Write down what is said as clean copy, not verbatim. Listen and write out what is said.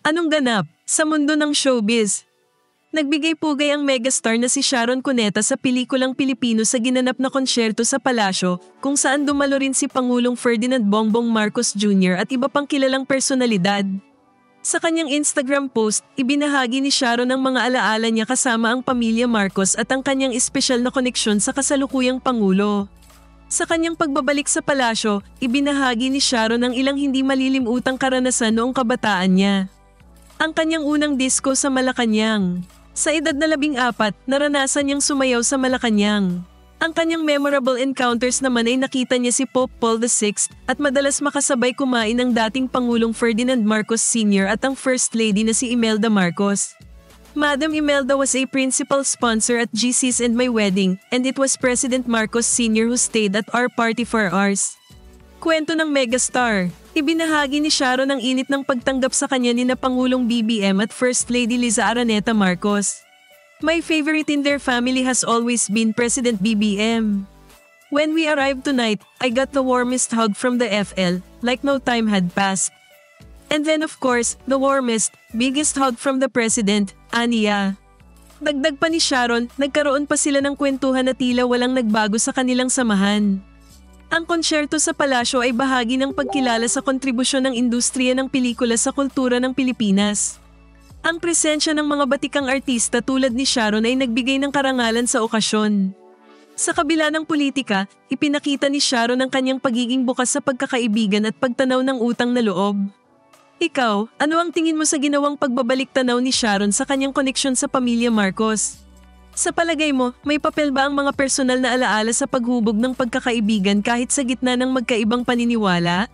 Anong ganap sa mundo ng showbiz? Nagbigay pugay ang megastar na si Sharon Cuneta sa pelikulang Pilipino sa ginanap na konsyerto sa palasyo kung saan dumalo rin si Pangulong Ferdinand Bongbong Marcos Jr. at iba pang kilalang personalidad. Sa kanyang Instagram post, ibinahagi ni Sharon ang mga alaala niya kasama ang pamilya Marcos at ang kanyang espesyal na koneksyon sa kasalukuyang Pangulo. Sa kanyang pagbabalik sa palasyo, ibinahagi ni Sharon ang ilang hindi malilimutang karanasan noong kabataan niya. Ang kanyang unang disko sa Malacanang. Sa edad na 14, naranasan niyang sumayaw sa Malacanang. Ang kanyang memorable encounters naman ay nakita niya si Pope Paul VI at madalas makasabay kumain ng dating Pangulong Ferdinand Marcos Sr. at ang First Lady na si Imelda Marcos. Madam Imelda was a principal sponsor at GC's and my wedding, and it was President Marcos Sr. who stayed at our party for hours. Kwento ng megastar. Ibinahagi ni Sharon ang init ng pagtanggap sa kanya ni na Pangulong BBM at First Lady Liza Araneta Marcos. My favorite in their family has always been President BBM. When we arrived tonight, I got the warmest hug from the FL, like no time had passed. And then of course, the warmest, biggest hug from the President, Aniya. Dagdag pa ni Sharon, nagkaroon pa sila ng kwentuhan na tila walang nagbago sa kanilang samahan. Ang konsyerto sa palasyo ay bahagi ng pagkilala sa kontribusyon ng industriya ng pelikula sa kultura ng Pilipinas. Ang presensya ng mga batikang artista tulad ni Sharon ay nagbigay ng karangalan sa okasyon. Sa kabila ng politika, ipinakita ni Sharon ang kanyang pagiging bukas sa pagkakaibigan at pagtanaw ng utang na loob. Ikaw, ano ang tingin mo sa ginawang pagbabalik tanaw ni Sharon sa kanyang koneksyon sa pamilya Marcos? Sa palagay mo, may papel ba ang mga personal na alaala sa paghubog ng pagkakaibigan kahit sa gitna ng magkaibang paniniwala?